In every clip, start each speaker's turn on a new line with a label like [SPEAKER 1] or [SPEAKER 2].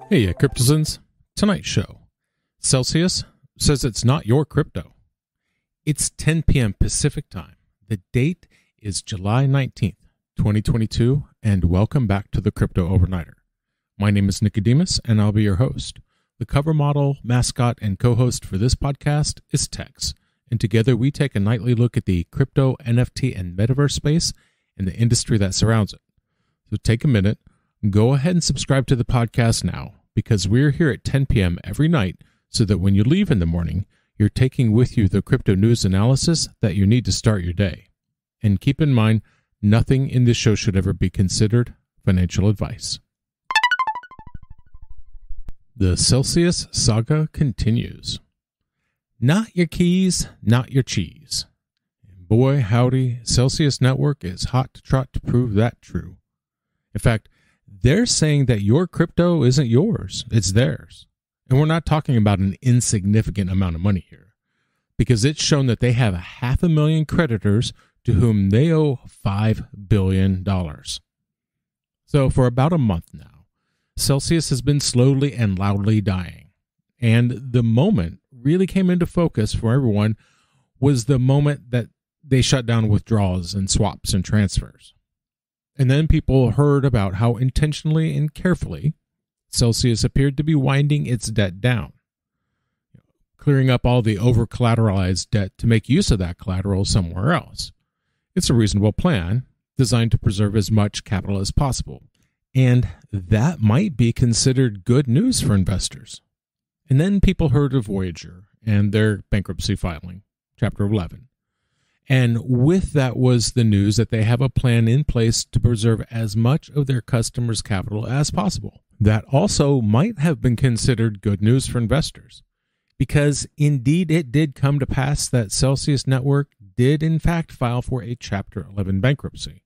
[SPEAKER 1] Heya Cryptozens, tonight's show. Celsius says it's not your crypto. It's 10 p.m. Pacific time. The date is July 19th, 2022, and welcome back to the Crypto Overnighter. My name is Nicodemus, and I'll be your host. The cover model, mascot, and co-host for this podcast is Tex, and together we take a nightly look at the crypto, NFT, and metaverse space and the industry that surrounds it. So take a minute, go ahead and subscribe to the podcast now, because we're here at 10 p.m. every night so that when you leave in the morning, you're taking with you the crypto news analysis that you need to start your day. And keep in mind, nothing in this show should ever be considered financial advice. The Celsius saga continues. Not your keys, not your cheese. And boy, howdy, Celsius Network is hot to trot to prove that true. In fact, they're saying that your crypto isn't yours, it's theirs. And we're not talking about an insignificant amount of money here, because it's shown that they have 500,000 creditors to whom they owe $5 billion. So for about a month now, Celsius has been slowly and loudly dying. And the moment really came into focus for everyone was the moment that they shut down withdrawals and swaps and transfers. And then people heard about how intentionally and carefully Celsius appeared to be winding its debt down, clearing up all the over-collateralized debt to make use of that collateral somewhere else. It's a reasonable plan designed to preserve as much capital as possible. And that might be considered good news for investors. And then people heard of Voyager and their bankruptcy filing, Chapter 11. And with that was the news that they have a plan in place to preserve as much of their customers' capital as possible. That also might have been considered good news for investors, because indeed it did come to pass that Celsius Network did in fact file for a Chapter 11 bankruptcy.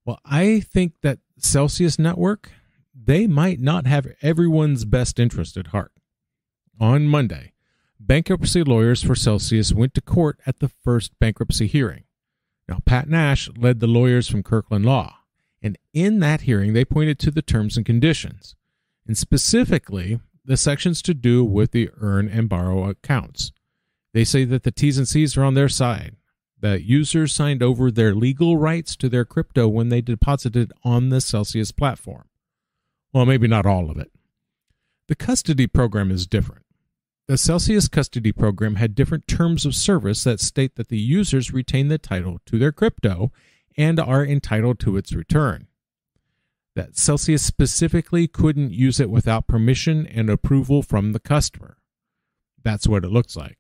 [SPEAKER 1] Well, I think that Celsius Network, they might not have everyone's best interest at heart. On Monday, bankruptcy lawyers for Celsius went to court at the first bankruptcy hearing. Now, Pat Nash led the lawyers from Kirkland Law, and in that hearing, they pointed to the terms and conditions, and specifically the sections to do with the earn and borrow accounts. They say that the T's and C's are on their side, that users signed over their legal rights to their crypto when they deposited on the Celsius platform. Well, maybe not all of it. The custody program is different. The Celsius custody program had different terms of service that state that the users retain the title to their crypto and are entitled to its return. That Celsius specifically couldn't use it without permission and approval from the customer. That's what it looks like.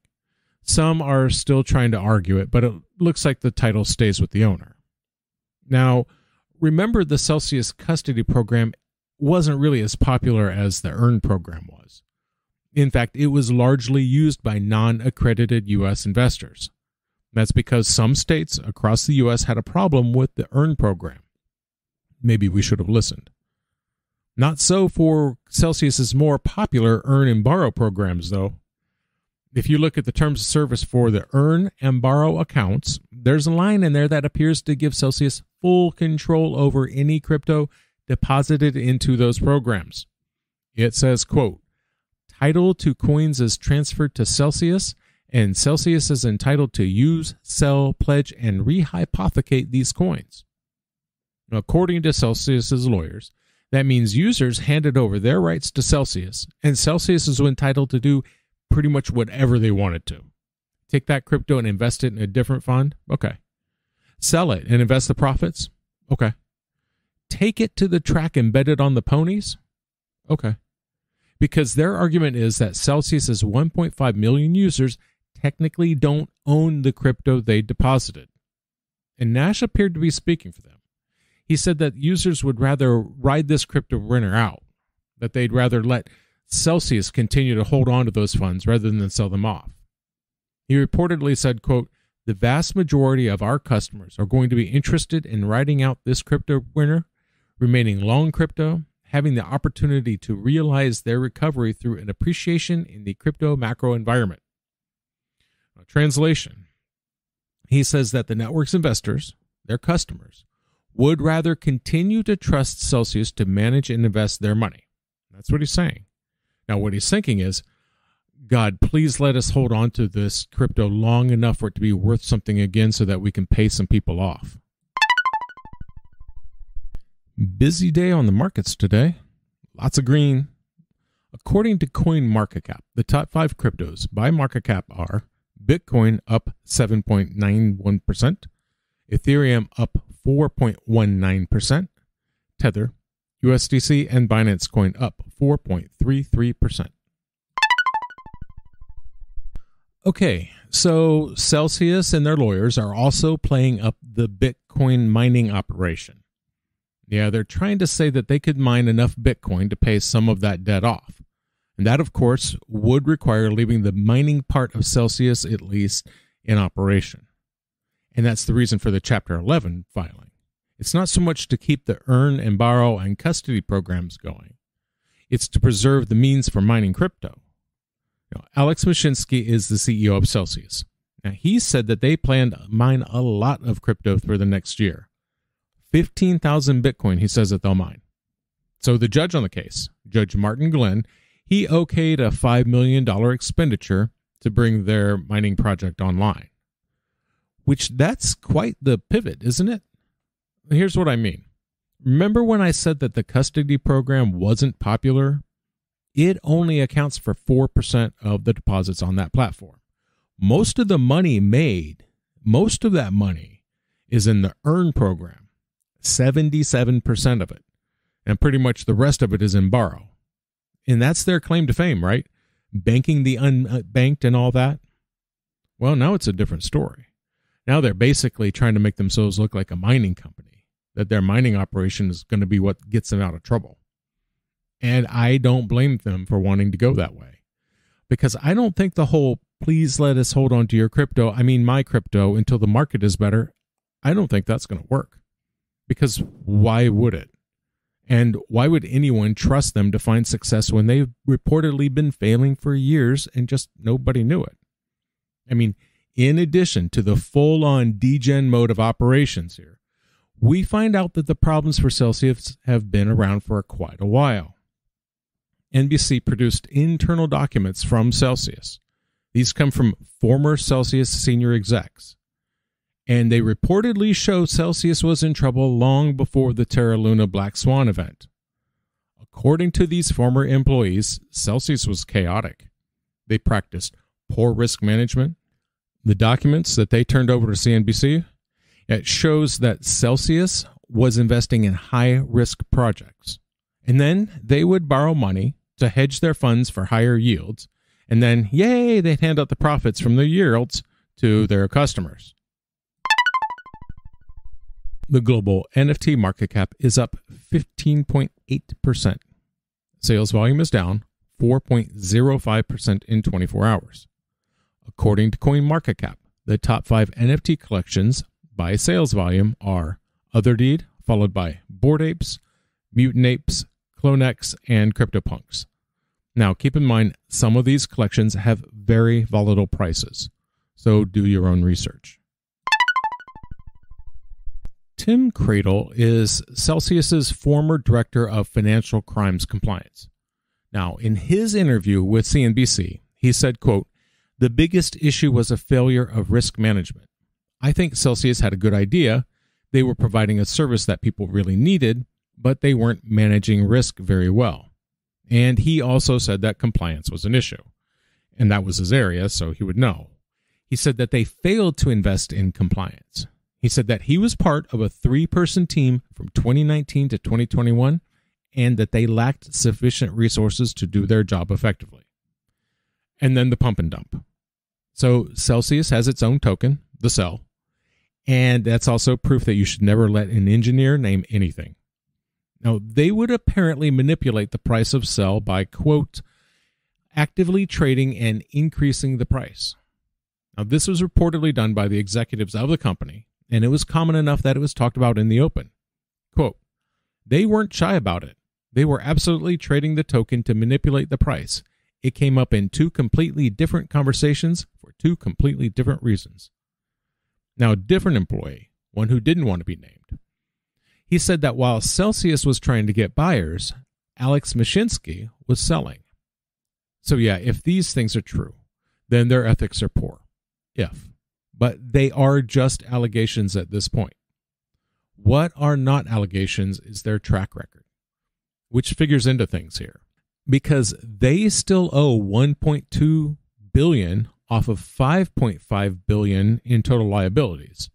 [SPEAKER 1] Some are still trying to argue it, but it looks like the title stays with the owner. Now, remember, the Celsius custody program wasn't really as popular as the Earn program was. In fact, it was largely used by non-accredited U.S. investors. That's because some states across the U.S. had a problem with the Earn program. Maybe we should have listened. Not so for Celsius's more popular Earn and Borrow programs, though. If you look at the terms of service for the Earn and Borrow accounts, there's a line in there that appears to give Celsius full control over any crypto deposited into those programs. It says, quote, "Title to coins is transferred to Celsius, and Celsius is entitled to use, sell, pledge, and rehypothecate these coins." Now, according to Celsius's lawyers, that means users handed over their rights to Celsius, and Celsius is entitled to do pretty much whatever they wanted to. Take that crypto and invest it in a different fund? Okay. Sell it and invest the profits? Okay. Take it to the track and bet it on the ponies? Okay. Because their argument is that Celsius's 1.5 million users technically don't own the crypto they deposited. And Nash appeared to be speaking for them. He said that users would rather ride this crypto winner out, that they'd rather let Celsius continue to hold on to those funds rather than sell them off. He reportedly said, quote, "The vast majority of our customers are going to be interested in riding out this crypto winner, remaining long crypto, having the opportunity to realize their recovery through an appreciation in the crypto macro environment." Now, translation. He says that the network's investors, their customers, would rather continue to trust Celsius to manage and invest their money. That's what he's saying. Now, what he's thinking is, God, please let us hold on to this crypto long enough for it to be worth something again so that we can pay some people off. Busy day on the markets today. Lots of green. According to CoinMarketCap, the top 5 cryptos by market cap are Bitcoin up 7.91%, Ethereum up 4.19%, Tether, USDC, and Binance Coin up 4.33%. Okay, so Celsius and their lawyers are also playing up the Bitcoin mining operation. Yeah, they're trying to say that they could mine enough Bitcoin to pay some of that debt off. And that, of course, would require leaving the mining part of Celsius at least in operation. And that's the reason for the Chapter 11 filing. It's not so much to keep the earn and borrow and custody programs going. It's to preserve the means for mining crypto. Now, Alex Mashinsky is the CEO of Celsius. Now, he said that they plan to mine a lot of crypto through the next year. 15,000 Bitcoin, he says that they'll mine. So the judge on the case, Judge Martin Glenn, he okayed a $5 million expenditure to bring their mining project online. Which, that's quite the pivot, isn't it? Here's what I mean. Remember when I said that the custody program wasn't popular? It only accounts for 4% of the deposits on that platform. Most of the money made, most of that money is in the earn program, 77% of it. And pretty much the rest of it is in borrow. And that's their claim to fame, right? Banking the unbanked and all that. Well, now it's a different story. Now they're basically trying to make themselves look like a mining company, that their mining operation is going to be what gets them out of trouble. And I don't blame them for wanting to go that way. Because I don't think the whole, please let us hold on to your crypto, I mean my crypto, until the market is better, I don't think that's going to work. Because why would it? And why would anyone trust them to find success when they've reportedly been failing for years and just nobody knew it? I mean, in addition to the full-on degen mode of operations here, we find out that the problems for Celsius have been around for quite a while. NBC produced internal documents from Celsius. These come from former Celsius senior execs. And they reportedly show Celsius was in trouble long before the Terra Luna Black Swan event. According to these former employees, Celsius was chaotic. They practiced poor risk management. The documents that they turned over to CNBC, it shows that Celsius was investing in high-risk projects. And then they would borrow money to hedge their funds for higher yields. And then, yay, they'd hand out the profits from the yields to their customers. The global NFT market cap is up 15.8%. Sales volume is down 4.05% in 24 hours. According to CoinMarketCap, the top 5 NFT collections by sales volume are Otherdeed, followed by Bored Apes, Mutant Apes, CloneX, and CryptoPunks. Now, keep in mind, some of these collections have very volatile prices, so do your own research. Tim Cradle is Celsius's former director of financial crimes compliance. Now, in his interview with CNBC, he said, quote, "The biggest issue was a failure of risk management. I think Celsius had a good idea. They were providing a service that people really needed, but they weren't managing risk very well." And he also said that compliance was an issue. And that was his area, so he would know. He said that they failed to invest in compliance. He said that he was part of a 3-person team from 2019 to 2021 and that they lacked sufficient resources to do their job effectively. And then the pump and dump. So Celsius has its own token, the CEL, and that's also proof that you should never let an engineer name anything. Now, they would apparently manipulate the price of CEL by, quote, actively trading and increasing the price. Now, this was reportedly done by the executives of the company, and it was common enough that it was talked about in the open. Quote, "They weren't shy about it. They were absolutely trading the token to manipulate the price. It came up in 2 completely different conversations for 2 completely different reasons." Now, a different employee, one who didn't want to be named, he said that while Celsius was trying to get buyers, Alex Mashinsky was selling. So yeah, if these things are true, then their ethics are poor. But they are just allegations at this point. What are not allegations is their track record, which figures into things here, because they still owe $1.2 billion off of $5.5 billion in total liabilities.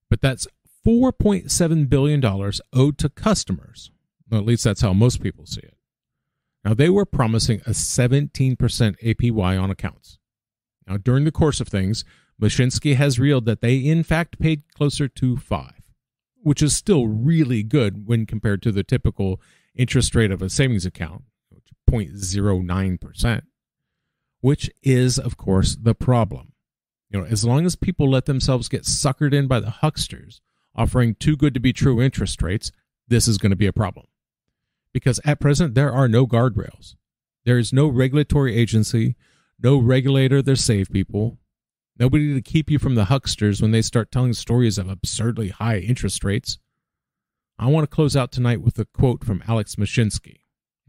[SPEAKER 1] But that's $4.7 billion owed to customers. Well, at least that's how most people see it. Now, they were promising a 17% APY on accounts. Now, during the course of things, Mashinsky has revealed that they in fact paid closer to 5%, which is still really good when compared to the typical interest rate of a savings account, 0.09%, which is, of course, the problem. As long as people let themselves get suckered in by the hucksters offering too good to be true interest rates, this is going to be a problem. Because at present, there are no guardrails. There is no regulatory agency, no regulator to save people, nobody to keep you from the hucksters when they start telling stories of absurdly high interest rates. I want to close out tonight with a quote from Alex Mashinsky.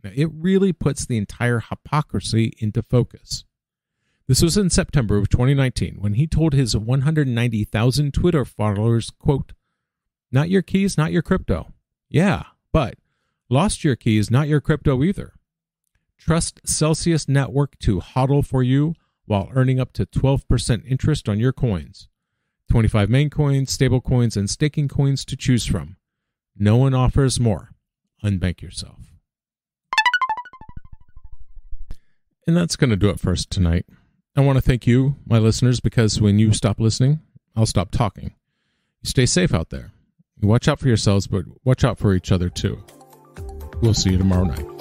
[SPEAKER 1] Now, it really puts the entire hypocrisy into focus. This was in September of 2019 when he told his 190,000 Twitter followers, quote, "Not your keys, not your crypto. Yeah, but lost your keys, not your crypto either. Trust Celsius Network to hodl for you while earning up to 12% interest on your coins. 25 main coins, stable coins, and staking coins to choose from. No one offers more. Unbank yourself." And that's going to do it for us tonight. I want to thank you, my listeners, because when you stop listening, I'll stop talking. You stay safe out there. You watch out for yourselves, but watch out for each other too. We'll see you tomorrow night.